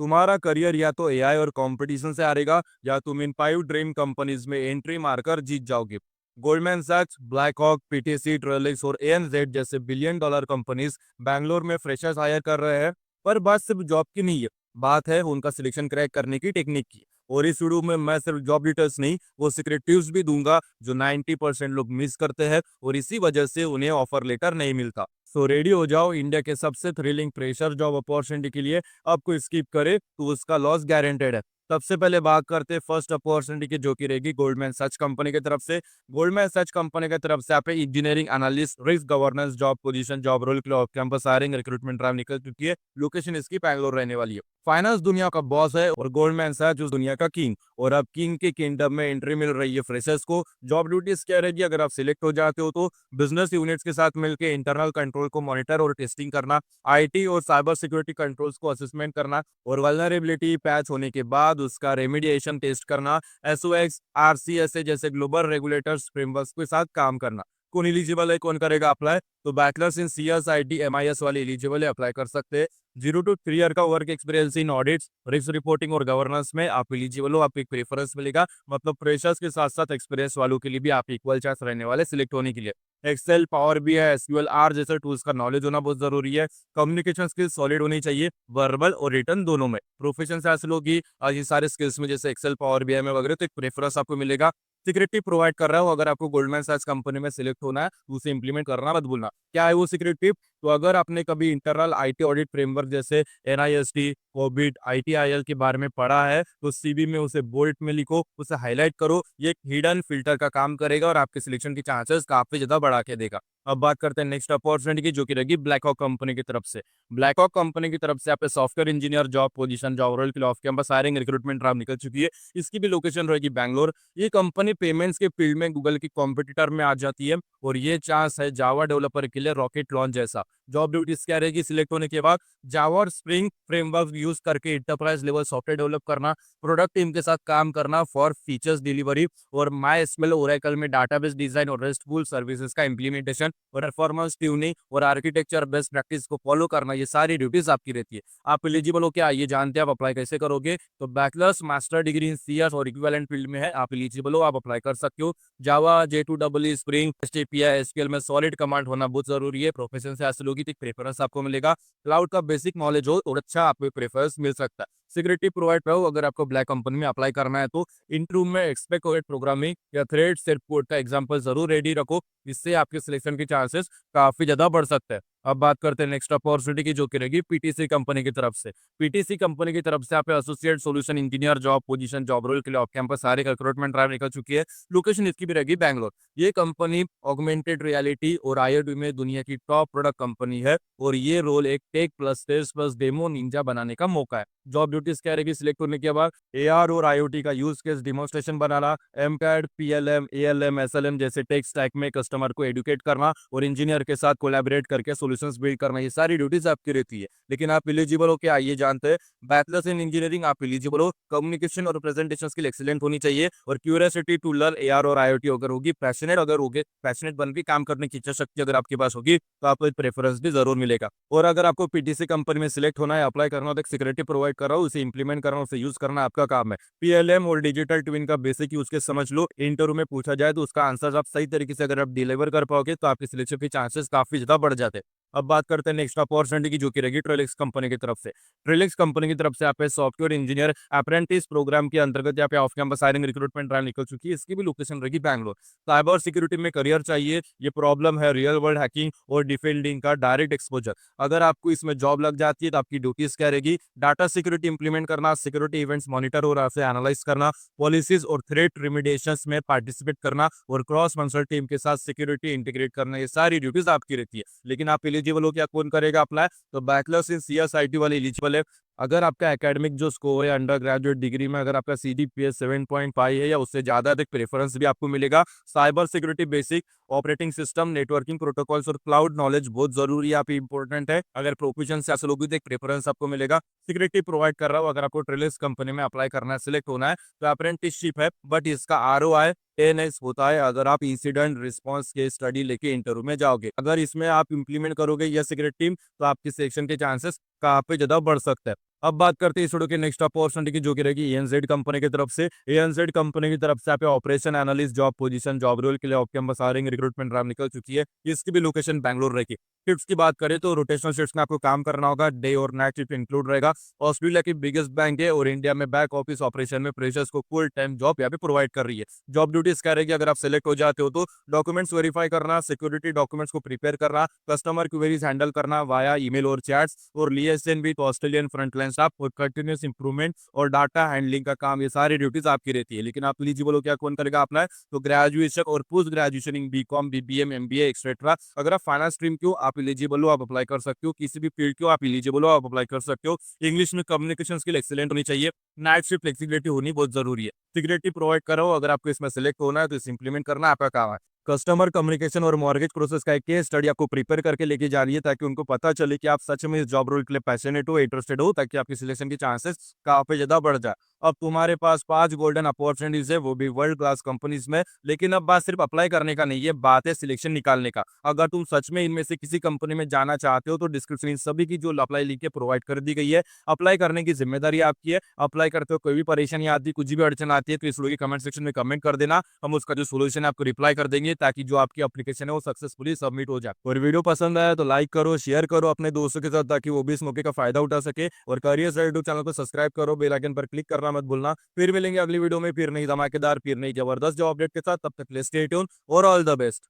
तुम्हारा करियर या तो एआई और कंपटीशन से हारेगा, या तुम इन 5 ड्रीम कंपनीज में एंट्री मारकर जीत जाओगे। गोल्डमैन सैक्स, ब्लैकहॉक, पीटीसी, ट्रेलिक्स और एएनजेड जैसे बिलियन डॉलर कंपनीज बैंगलोर में फ्रेशर्स हायर कर रहे हैं। पर बात सिर्फ जॉब की नहीं है, बात है उनका सिलेक्शन क्रैक करने की टेक्निक की। और इस वीडियो में मैं सिर्फ जॉब डिटेल्स नहीं, वो सीक्रेट टिप्स भी दूंगा जो 90% लोग मिस करते हैं और इसी वजह से उन्हें ऑफर लेटर नहीं मिलता। सो रेडी हो जाओ इंडिया के सबसे थ्रिलिंग प्रेशर जॉब अपॉर्चुनिटी के लिए। आपको स्किप करे तो उसका लॉस गारंटेड है। सबसे पहले बात करते हैं फर्स्ट अपॉर्चुनिटी की, जो कि रहेगी गोल्डमैन सच कंपनी की तरफ से। गोल्डमैन सच कंपनी की तरफ से आप engineering analyst risk governance job position job role के लिए off campus hiring recruitment drive निकल चुकी है। लोकेशन इसकी बैंगलोर रहने वाली है। फाइनेंस दुनिया का बॉस है और गोल्डमैन सच उस दुनिया का किंग। और अब किंग के किंगडम में एंट्री मिल रही है फ्रेशर्स को। जॉब ड्यूटीज क्या रहेगी अगर आप सिलेक्ट हो जाते हो तो? बिजनेस यूनिट्स के साथ मिलकर इंटरनल कंट्रोल को मॉनिटर और टेस्टिंग करना, आईटी और साइबर सिक्योरिटी कंट्रोल्स को असेसमेंट करना और वल्नरेबिलिटी पैच होने के बाद उसका रेमिडिएशन टेस्ट करना, एसओएक्स, आरसीएसए जैसे ग्लोबल रेगुलेटर्स फ्रेमवर्क्स के साथ काम करना। कौन एलिजिबल है, कौन करेगा अप्लाई? तो bachelors in CS IT MIS वाले एलिजिबल है, अप्लाई कर सकते हैं। 0 to 3 ईयर का work experience in audits, risk reporting और गवर्नेंस में आप एलिजिबल हो, आपको एक प्रेफरेंस मिलेगा। मतलब फ्रेशर्स के साथ साथ एक्सपीरियंस वालों के लिए भी आप इक्वल चांस रहने वाले सिलेक्ट होने के लिए। Excel, Power BI, SQL, R जैसे टूल्स का नॉलेज होना बहुत जरूरी है। कम्युनिकेशन स्किल्स सॉलिड होनी चाहिए, वर्बल और रिटर्न दोनों में। प्रोफेशन से हासिल होगी ये सारे स्किल्स में, जैसे एक्सेल, पावर बीआई में वगैरह, तो एक प्रेफरेंस आपको मिलेगा। सिक्योरिटी प्रोवाइड कर रहा हो, अगर आपको गोल्डमैन सैक्स कंपनी में सिलेक्ट होना है तो उसे इंप्लीमेंट करना मत भूलना। क्या है वो सीक्रेट टिप? तो अगर आपने कभी इंटरनल आईटी ऑडिट फ्रेमवर्क जैसे एनआईएसटी, कोबिट, आईटीआईएल के बारे में पढ़ा है तो सीवी में उसे बोल्ड में लिखो, उसे हाईलाइट करो। ये एक हिडन फिल्टर का काम करेगा और आपके सिलेक्शन के चांसेस काफी ज्यादा बढ़ा के देगा। अब बात करते हैं नेक्स्ट अपॉर्चुनिटी की, जो कि रहेगी ब्लैकहॉक कंपनी की तरफ से। ब्लैकहॉक कंपनी की तरफ से आप software engineer job position job role के लिए off campus hiring recruitment draft निकल चुकी है। इसकी भी लोकेशन रहेगी बैंगलोर। ये कंपनी पेमेंट्स के फील्ड में गूगल की कॉम्पिटिटर में आ जाती है और ये चांस है जावा डेवलपर के लिए रॉकेट लॉन्च जैसा। जॉब ड्यूटीज क्या रहेगी सिलेक्ट होने के बाद? जावा और स्प्रिंग फ्रेमवर्क यूज करके इंटरप्राइज लेवल सॉफ्टवेयर डेवलप करना, प्रोडक्ट टीम के साथ काम करना फॉर फीचर्स डिलीवरी, और माई एसक्यूएल ओरेकल में डाटाबेस डिजाइन और रेस्टफुल सर्विसेज का इंप्लीमेंटेशन और परफॉर्मेंस ट्यूनिंग और आर्किटेक्चर बेस्ट प्रैक्टिस को फॉलो करना, ये सारी ड्यूटीज आपकी रहती है। आप एलिजिबल हो क्या, ये जानते हैं आप अप्लाई कैसे करोगे? तो bachelors master degree in CS और इक्विवेलेंट फील्ड में है, आप एलिजिबल हो, आप अप्लाई कर सकते हो। जावा, J2EE, स्प्रिंग, एचटीपीआई, एसक्यूएल में सॉलिड कमांड होना बहुत जरूरी है। प्रोफेशन से हासिल होगी तो प्रेफरेंस आपको मिलेगा। क्लाउड का बेसिक नॉलेज हो और अच्छा आपको प्रेफरेंस मिल सकता है। सिक्योरिटी प्रोवाइड करो, अगर आपको ब्लैक कंपनी में अप्लाई करना है तो इंटरव्यू में एक्सपेक्ट प्रोग्रामिंग या थ्रेड सेट कोड का एग्जांपल जरूर रेडी रखो, इससे आपके सिलेक्शन के चांसेस काफी ज्यादा बढ़ सकते हैं। अब बात करते हैं नेक्स्ट अपॉर्चुनिटी की, जो कि रहेगी पीटीसी कंपनी की तरफ से। पीटीसी कंपनी की तरफ से आप associate solution engineer job position job role के लिए ऑफ कैंपस सारे रिक्रूटमेंट ड्राइव निकल चुकी है। लोकेशन इसकी भी रहेगी बैंगलोर। ये कंपनी ऑगमेंटेड रियलिटी और आईओटी में दुनिया की टॉप प्रोडक्ट कंपनी है और ये रोल एक tech plus test plus demo ninja बनाने का मौका है। जॉब ड्यूटीज क्या रहेगी सिलेक्ट होने के बाद? एआर और आईओटी का यूज केस डिमोन्स्ट्रेशन बनाना, एमपैड, पीएलएम, एएलएम, एसएलएम जैसे टेक स्टैक में कस्टमर को एडुकेट करना और इंजीनियर के साथ कोलैबोरेट करके सॉल्यूशंस बिल्ड करना, ये सारी ड्यूटीज आपकी रहती है। लेकिन आप एलिजिबल हो क्या, ये जानते हैं? बैचलर्स इन इंजीनियरिंग आप एलिजिबल हो। कम्युनिकेशन और प्रेजेंटेशन स्किल एक्सीलेंट होनी चाहिए और क्यूरियोसिटी टू लर्न एआर और आईओटी अगर होगी, पैशनेट अगर होगे, पैशनेट बन भी काम करने की इच्छा शक्ति अगर आपके पास होगी तो आपको प्रेफरेंस भी जरूर मिलेगा। और अगर आपको पीटीसी कंपनी में सिलेक्ट होना है, अप्लाई करना हो, तो सिक्योरिटी प्रोवाइड कर रहा हूँ, उसे इंप्लीमेंट करना, उसे यूज करना आपका काम है। पीएलएम और डिजिटल ट्विन का बेसिक यूज के समझ लो, इंटरव्यू में पूछा जाए तो उसका आंसर आप सही तरीके से अगर आप डिलीवर कर पाओगे तो आपके सिलेक्शन के चांसेस काफी ज्यादा बढ़ जाते हैं। अब बात करते हैं नेक्स्ट अपॉर्चुनिटी की, जो कि रहेगी ट्रेलिक्स कंपनी की तरफ से। ट्रेलिक्स कंपनी की तरफ से आप सॉफ्टवेयर इंजीनियर अप्रेंटिस प्रोग्राम के अंतर्गत यहाँ पे of campus hiring recruitment drive निकल चुकी है। इसकी भी लोकेशन रहेगी बैंगलोर। साइबर सिक्योरिटी में करियर चाहिए, ये प्रॉब्लम है रियल वर्ल्ड हैकिंग और डिफेंडिंग का डायरेक्ट एक्सपोजर। अगर आपको इसमें जॉब लग जाती है तो आपकी ड्यूटीज क्या रहेगी? डाटा सिक्योरिटी इंप्लीमेंट करना, सिक्योरिटी इवेंट्स मॉनिटर और उसे एनालाइज करना, पॉलिसीज और थ्रेट रिमिडिएशंस में पार्टिसिपेट करना और क्रॉस फंक्शनल टीम के साथ सिक्योरिटी इंटीग्रेट करना, ये सारी ड्यूटीज आपकी रहती है। लेकिन आप एलिजिबल हो क्या, कौन करेगा अप्लाई? तो बैचलर्स इन सीएसआईटी वाले एलिजिबल है। अगर आपका एकेडमिक जो स्कोर है अंडर ग्रेजुएट डिग्री में, अगर आपका सीजीपीए 7.5 है या उससे ज्यादा, तो प्रेफरेंस भी आपको मिलेगा। Cyber security basic, operating system, networking protocols और क्लाउड नॉलेज बहुत जरूरी है, आप इंपॉर्टेंट है। अगर प्रोफिशिएंसी हासिल होगी तो एक प्रेफरेंस आपको मिलेगा। सिक्योरिटी प्रोवाइड कर रहा हूँ, अगर आपको ट्रेलिस कंपनी में अप्लाई करना है, सिलेक्ट होना है, तो अप्रेंटिसशिप है, बट इसका आरओआई 10x होता है अगर आप इंसिडेंट रिस्पांस के स्टडी लेके इंटरव्यू में जाओगे। अगर इसमें आप इंप्लीमेंट करोगे या सिक्योरिटी टीम, तो आपकी सिलेक्शन के चांसेस काफी ज्यादा बढ़ सकते हैं। अब बात करते हैं इस वीडियो के नेक्स्ट अपॉर्चुनिटी की, जो कि रहेगी एएनजेड कंपनी की तरफ से। एएनजेड कंपनी की तरफ से आप operation analyst job position job role के लिए आपके पास आ रही है, रिक्रूटमेंट राउंड निकल चुकी है। इसकी भी लोकेशन बैंगलोर रहेगी। शिफ्ट्स की बात करें तो रोटेशनल शिफ्ट्स में आपको काम करना होगा, डे और नाइट शिफ्ट इंक्लूड रहेगा। ऑस्ट्रेलिया की बिगेस्ट बैंक है और इंडिया में बैक ऑफिस ऑपरेशन में फ्रेशर्स को फुल टाइम जॉब यहाँ पे प्रोवाइड कर रही है। जॉब ड्यूटीज क्या रहेगी अगर आप सेलेक्ट हो जाते हो तो? डॉक्यूमेंट्स वेरीफाई करना, सिक्योरिटी डॉक्यूमेंट्स को प्रिपेयर करना, कस्टमर क्वेरीज हैंडल करना वाया ईमेल और चैट्स, और लिएशन विद ऑस्ट्रेलियन फ्रंटलाइन स्टाफ और कंटिन्यूस इंप्रूवमेंट और डाटा हैंडलिंग का काम, ये सारी ड्यूटीज आपकी रहती है। लेकिन आप एलिजिबल हो क्या, कौन करेगा अपना? तो ग्रेजुएशन और post graduation in BCom, BBM, MBA etcetera. अगर आप फाइनेंस स्ट्रीम क्यों आप एलिजिबल हो, आप अप्लाई कर सकते हो। किसी भी फील्ड क्यों आप एलिजिबल हो, आप अप्लाई कर सकते हो। इंग्लिश में कम्युनिकेशन स्किल एक्सीलेंट होनी चाहिए। नाइट शिफ्ट फ्लेक्सिबिलिटी होनी बहुत जरूरी है। सिक्योरिटी प्रोवाइड करो, अगर आपको इसमें सेलेक्ट होना है तो इसे इंप्लीमेंट करना आपका काम है। कस्टमर कम्युनिकेशन और मॉर्गेज प्रोसेस का एक केस स्टडी आपको प्रिपेयर करके लेके जा रही है, ताकि उनको पता चले कि आप सच में इस जॉब रोल के लिए पैशनेट हो, इंटरेस्टेड हो, ताकि आपकी सिलेक्शन के चांसेस काफी ज्यादा बढ़ जाए। अब तुम्हारे पास 5 गोल्डन अपॉर्चुनिटीज है, वो भी वर्ल्ड क्लास कंपनीज में। लेकिन अब बात सिर्फ अप्लाई करने का नहीं है, बात है सिलेक्शन निकालने का। अगर तुम सच में इनमें से किसी कंपनी में जाना चाहते हो तो डिस्क्रिप्शन इन सभी की जो अप्लाई लिंक है प्रोवाइड कर दी गई है। अप्लाई करने की जिम्मेदारी आपकी है। अप्लाई करते हो कोई भी परेशानी आती है, कुछ भी अड़चन आती है, तो इस वीडियो के कमेंट सेक्शन में कमेंट कर देना। हम उसका जो सोल्यूशन है आपको रिप्लाई कर देंगे, ताकि जो आपकी एप्लीकेशन है वो सक्सेसफुली सबमिट हो जाए। और वीडियो पसंद आया तो लाइक करो, शेयर करो अपने दोस्तों के साथ, ताकि वो भी इस मौके का फायदा उठा सके। और करियर यूट्यूब चैनल को सब्सक्राइब करो, बेल आइकन पर क्लिक करना मत भूलना। फिर मिलेंगे अगली वीडियो में, फिर नई धमाकेदार, फिर नई जबरदस्त जॉब अपडेट के साथ। तब तक के लिए स्टे ट्यून और ऑल द बेस्ट।